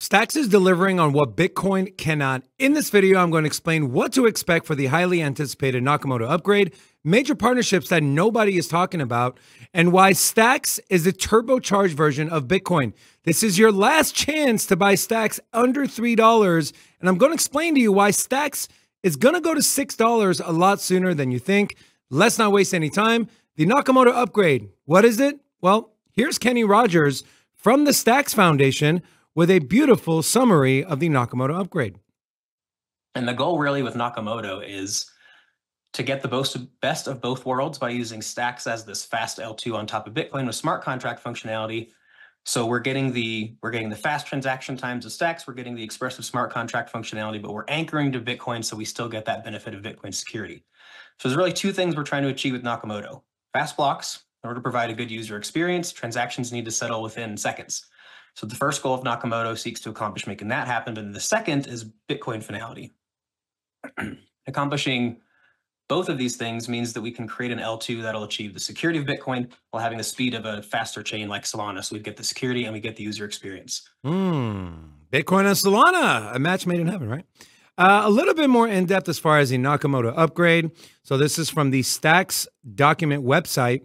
Stacks is delivering on what Bitcoin cannot. In this video, I'm going to explain what to expect for the highly anticipated Nakamoto upgrade, major partnerships that nobody is talking about, and why Stacks is the turbocharged version of Bitcoin. This is your last chance to buy Stacks under $3, and I'm going to explain to you why Stacks is going to go to $6 a lot sooner than you think. Let's not waste any time. The Nakamoto upgrade, what is it? Well, here's Kenny Rogers from the Stacks Foundation with a beautiful summary of the Nakamoto upgrade. And the goal really with Nakamoto is to get the best of both worlds by using Stacks as this fast L2 on top of Bitcoin with smart contract functionality. So we're getting the fast transaction times of Stacks, we're getting the expressive smart contract functionality, but we're anchoring to Bitcoin so we still get that benefit of Bitcoin security. So there's really two things we're trying to achieve with Nakamoto. Fast blocks, in order to provide a good user experience, transactions need to settle within seconds. So the first goal of Nakamoto seeks to accomplish making that happen, but the second is Bitcoin finality. Accomplishing both of these things means that we can create an L2 that'll achieve the security of Bitcoin while having the speed of a faster chain like Solana. So we'd get the security and we get the user experience. Bitcoin and Solana, a match made in heaven, right? A little bit more in-depth as far as the Nakamoto upgrade. So this is from the Stacks document website.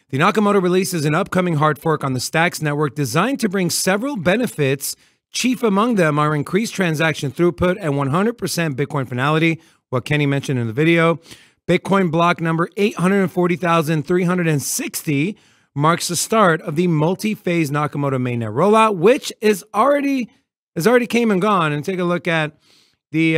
The Nakamoto release is an upcoming hard fork on the Stacks network designed to bring several benefits. Chief among them are increased transaction throughput and 100% Bitcoin finality, what Kenny mentioned in the video. Bitcoin block number 840,360 marks the start of the multi-phase Nakamoto mainnet rollout, which is already came and gone. And take a look at the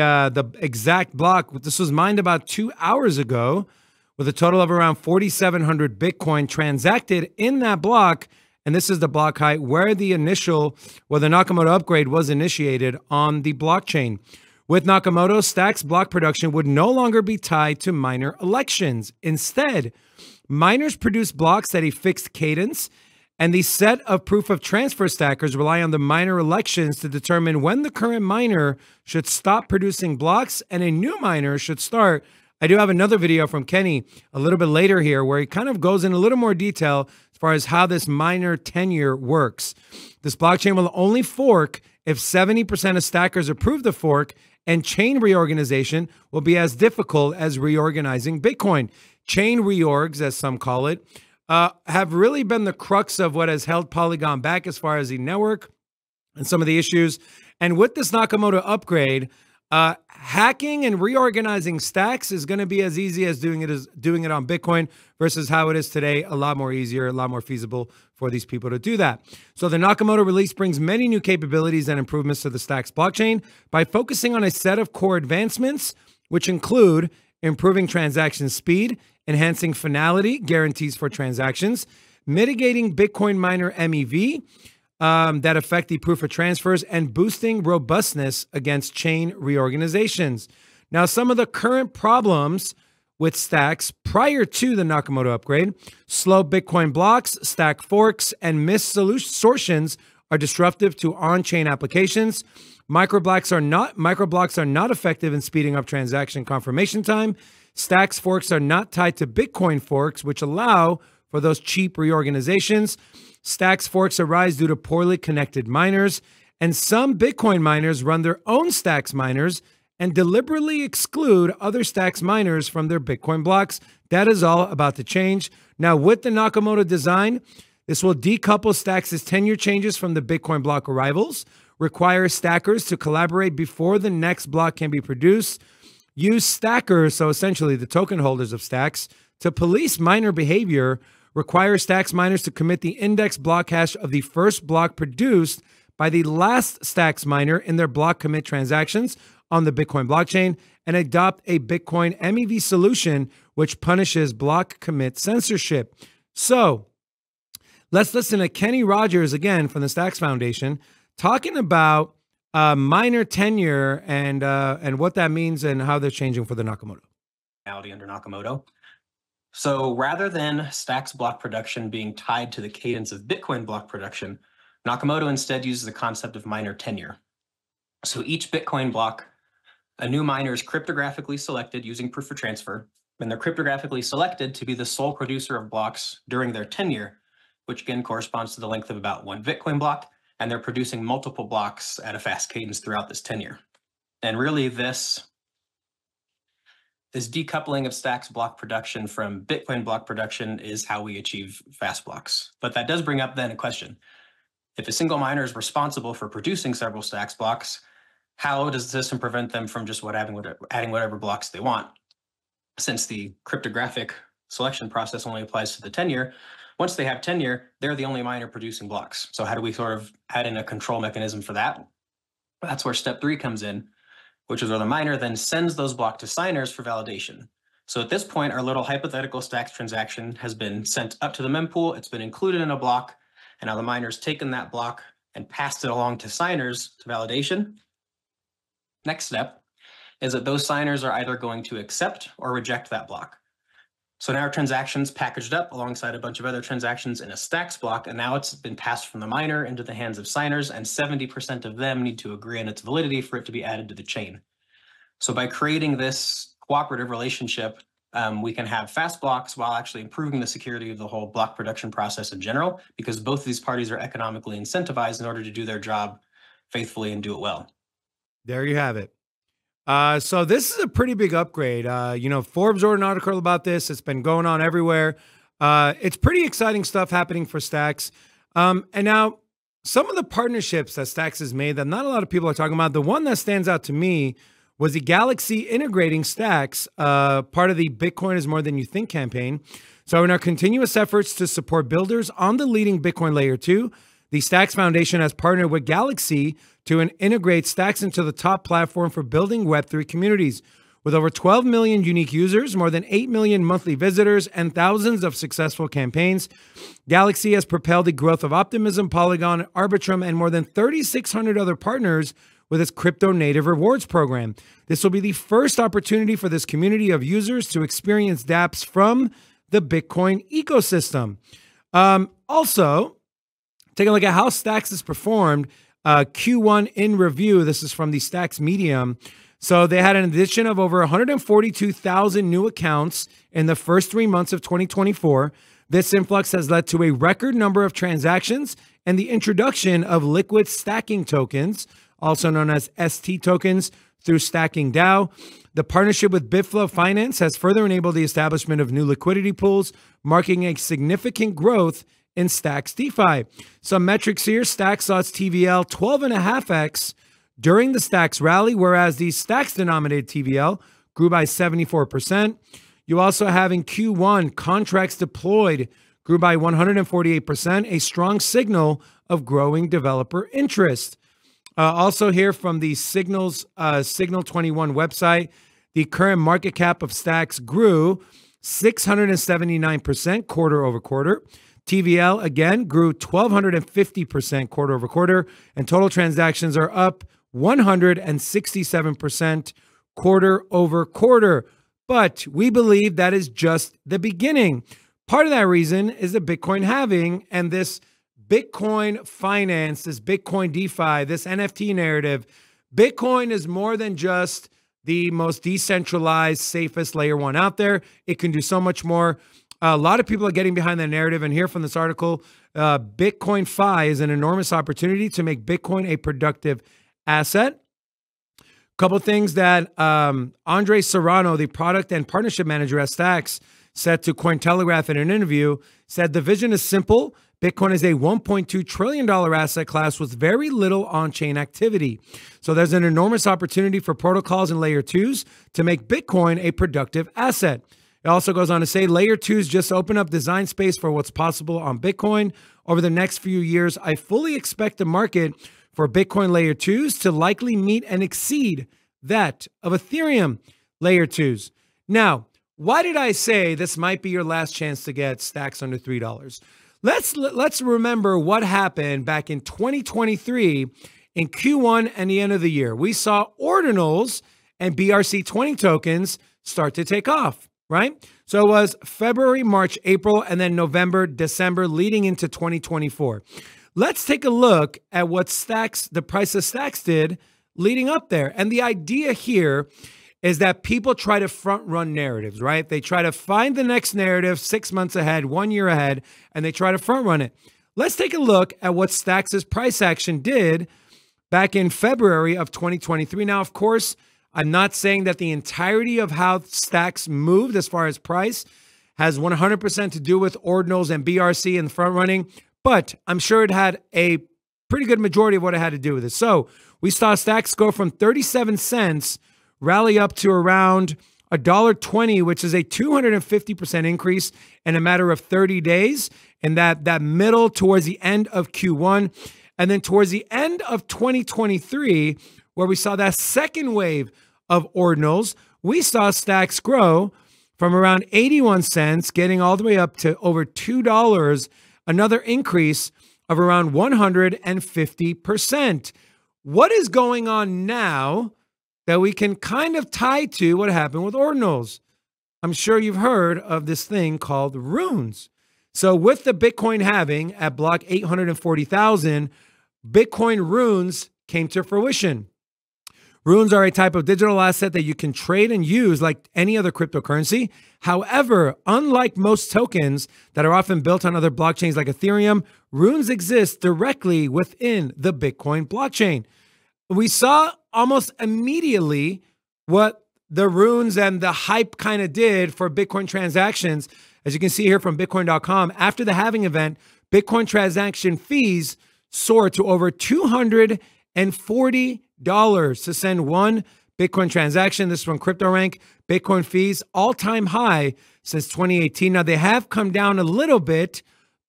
exact block. This was mined about 2 hours ago, with a total of around 4,700 Bitcoin transacted in that block. And this is the block height where the Nakamoto upgrade was initiated on the blockchain. With Nakamoto, Stacks block production would no longer be tied to miner elections. Instead, miners produce blocks at a fixed cadence, and the set of proof of transfer stackers rely on the miner elections to determine when the current miner should stop producing blocks and a new miner should start. I do have another video from Kenny a little bit later here where he kind of goes in a little more detail as far as how this miner tenure works. This blockchain will only fork if 70% of stackers approve the fork, and chain reorganization will be as difficult as reorganizing Bitcoin. Chain reorgs, as some call it, have really been the crux of what has held Polygon back as far as the network and some of the issues. And with this Nakamoto upgrade, hacking and reorganizing Stacks is going to be as easy as doing it on Bitcoin versus how it is today. A lot more easier, a lot more feasible for these people to do that. So the Nakamoto release brings many new capabilities and improvements to the Stacks blockchain by focusing on a set of core advancements, which include improving transaction speed, enhancing finality, guarantees for transactions, mitigating Bitcoin miner MEV, that affect the proof of transfers, and boosting robustness against chain reorganizations. Now, some of the current problems with Stacks prior to the Nakamoto upgrade: slow Bitcoin blocks, stack forks, and missed sortions are disruptive to on-chain applications. Microblocks are not effective in speeding up transaction confirmation time. Stacks forks are not tied to Bitcoin forks, which allow for those cheap reorganizations. Stacks forks arise due to poorly connected miners, and some Bitcoin miners run their own Stacks miners and deliberately exclude other Stacks miners from their Bitcoin blocks. That is all about to change. Now, with the Nakamoto design, this will decouple Stacks' tenure changes from the Bitcoin block arrivals, require stackers to collaborate before the next block can be produced, use stackers, so essentially the token holders of Stacks, to police miner behavior, require Stacks miners to commit the index block hash of the first block produced by the last Stacks miner in their block commit transactions on the Bitcoin blockchain, and adopt a Bitcoin MEV solution which punishes block commit censorship. So let's listen to Kenny Rogers again from the Stacks Foundation talking about miner tenure and what that means and how they're changing for the Nakamoto. Under Nakamoto. So rather than Stacks block production being tied to the cadence of Bitcoin block production, Nakamoto instead uses the concept of miner tenure. So each Bitcoin block, a new miner is cryptographically selected using proof of transfer, and they're cryptographically selected to be the sole producer of blocks during their tenure, which again corresponds to the length of about one Bitcoin block. and they're producing multiple blocks at a fast cadence throughout this tenure. And really this decoupling of Stacks block production from Bitcoin block production is how we achieve fast blocks. But that does bring up then a question. If a single miner is responsible for producing several Stacks blocks, how does the system prevent them from just adding whatever blocks they want? Since the cryptographic selection process only applies to the tenure, once they have tenure, they're the only miner producing blocks. So how do we sort of add in a control mechanism for that? That's where step 3 comes in, which is where the miner then sends those blocks to signers for validation. So at this point, our little hypothetical Stacks transaction has been sent up to the mempool, it's been included in a block, and now the miner's taken that block and passed it along to signers to validation. Next step is that those signers are either going to accept or reject that block. So now our transaction's packaged up alongside a bunch of other transactions in a Stacks block, and now it's been passed from the miner into the hands of signers, and 70% of them need to agree on its validity for it to be added to the chain. So by creating this cooperative relationship, we can have fast blocks while actually improving the security of the whole block production process in general, because both of these parties are economically incentivized in order to do their job faithfully and do it well. There you have it. So this is a pretty big upgrade. You know, Forbes wrote an article about this. It's been going on everywhere. It's pretty exciting stuff happening for Stacks. And now some of the partnerships that Stacks has made that not a lot of people are talking about, the one that stands out to me was the Galaxy integrating Stacks, part of the Bitcoin is more than you think campaign. So in our continuous efforts to support builders on the leading Bitcoin layer 2, the Stacks Foundation has partnered with Galaxy to integrate Stacks into the top platform for building Web3 communities. With over 12 million unique users, more than 8 million monthly visitors, and thousands of successful campaigns, Galaxy has propelled the growth of Optimism, Polygon, Arbitrum, and more than 3,600 other partners with its crypto native rewards program. This will be the first opportunity for this community of users to experience dApps from the Bitcoin ecosystem. Also, take a look at how Stacks has performed. Q1 in review. This is from the Stacks Medium. So they had an addition of over 142,000 new accounts in the first 3 months of 2024. This influx has led to a record number of transactions and the introduction of liquid stacking tokens, also known as ST tokens, through Stacking DAO. The partnership with Bitflow Finance has further enabled the establishment of new liquidity pools, marking a significant growth in Stacks DeFi. Some metrics here: Stacks saw its TVL 12.5x during the Stacks rally, whereas the Stacks denominated TVL grew by 74%. You also have in Q1 contracts deployed grew by 148%, a strong signal of growing developer interest. Also here from the Signal 21 website, the current market cap of Stacks grew 679% quarter over quarter. TVL again grew 1,250% quarter over quarter, and total transactions are up 167% quarter over quarter. But we believe that is just the beginning. Part of that reason is the Bitcoin halving and this Bitcoin finance, this Bitcoin DeFi, this NFT narrative. Bitcoin is more than just the most decentralized, safest layer 1 out there. It can do so much more. A lot of people are getting behind that narrative, and here from this article, Bitcoin Fi is an enormous opportunity to make Bitcoin a productive asset. A couple of things that Andre Serrano, the product and partnership manager at Stacks, said to Cointelegraph in an interview, said the vision is simple. Bitcoin is a $1.2 trillion asset class with very little on-chain activity. So there's an enormous opportunity for protocols and layer 2s to make Bitcoin a productive asset. It also goes on to say layer 2s just open up design space for what's possible on Bitcoin. Over the next few years, I fully expect the market for Bitcoin layer 2s to likely meet and exceed that of Ethereum layer 2s. Now, why did I say this might be your last chance to get Stacks under $3? Let's remember what happened back in 2023 in Q1 and the end of the year. We saw ordinals and BRC20 tokens start to take off. Right? So it was February, March, April, and then November, December, leading into 2024. Let's take a look at what Stacks, the price of Stacks did leading up there. And the idea here is that people try to front run narratives, right? They try to find the next narrative 6 months ahead, 1 year ahead, and they try to front run it. let's take a look at what Stacks' price action did back in February of 2023. Now, of course, I'm not saying that the entirety of how Stacks moved as far as price has 100% to do with ordinals and BRC and front running, but I'm sure it had a pretty good majority of what it had to do with it. So we saw Stacks go from 37 cents, rally up to around $1.20, which is a 250% increase in a matter of 30 days. And that middle towards the end of Q1. And then towards the end of 2023, where we saw that second wave of ordinals, we saw Stacks grow from around 81 cents, getting all the way up to over $2, another increase of around 150%. What is going on now that we can kind of tie to what happened with ordinals? I'm sure you've heard of this thing called runes. So with the Bitcoin halving at block 840,000, Bitcoin runes came to fruition. Runes are a type of digital asset that you can trade and use like any other cryptocurrency. However, unlike most tokens that are often built on other blockchains like Ethereum, runes exist directly within the Bitcoin blockchain. We saw almost immediately what the runes and the hype kind of did for Bitcoin transactions. As you can see here from Bitcoin.com, after the halving event, Bitcoin transaction fees soared to over $240 to send one Bitcoin transaction. This is from CryptoRank. Bitcoin fees all-time high since 2018. Now, they have come down a little bit,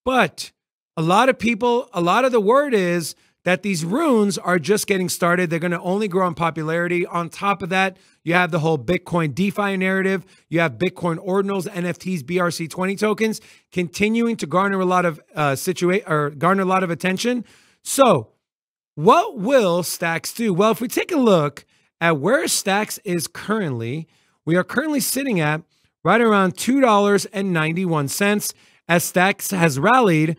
but a lot of the word is that these runes are just getting started. They're going to only grow in popularity. On top of that, you have the whole Bitcoin DeFi narrative. You have Bitcoin ordinals, NFTs, BRC20 tokens continuing to garner a lot of attention. So, what will Stacks do? Well, if we take a look at where Stacks is currently, we are currently sitting at right around $2.91 as Stacks has rallied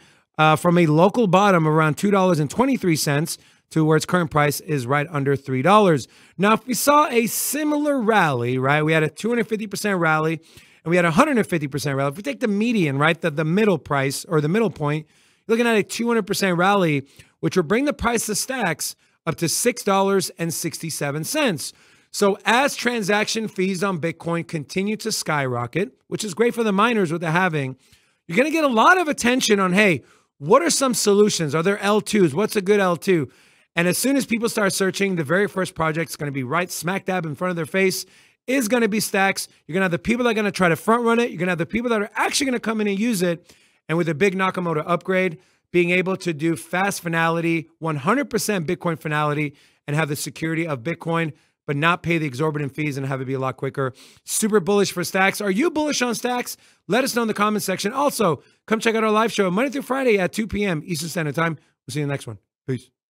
from a local bottom around $2.23 to where its current price is right under $3. Now, if we saw a similar rally, right, we had a 250% rally and we had a 150% rally. If we take the median, right, the middle price or the middle point, you're looking at a 200% rally, which will bring the price of Stacks up to $6.67. So as transaction fees on Bitcoin continue to skyrocket, which is great for the miners with the halving, you're going to get a lot of attention on, hey, what are some solutions? Are there L2s? What's a good L2? And as soon as people start searching, the very first project is going to be right smack dab in front of their face is going to be Stacks. You're going to have the people that are going to try to front run it. You're going to have the people that are actually going to come in and use it. And with a big Nakamoto upgrade, being able to do fast finality, 100% Bitcoin finality, and have the security of Bitcoin, but not pay the exorbitant fees and have it be a lot quicker. Super bullish for Stacks. Are you bullish on Stacks? Let us know in the comment section. Also, come check out our live show Monday through Friday at 2 p.m. Eastern Standard Time. We'll see you in the next one. Peace.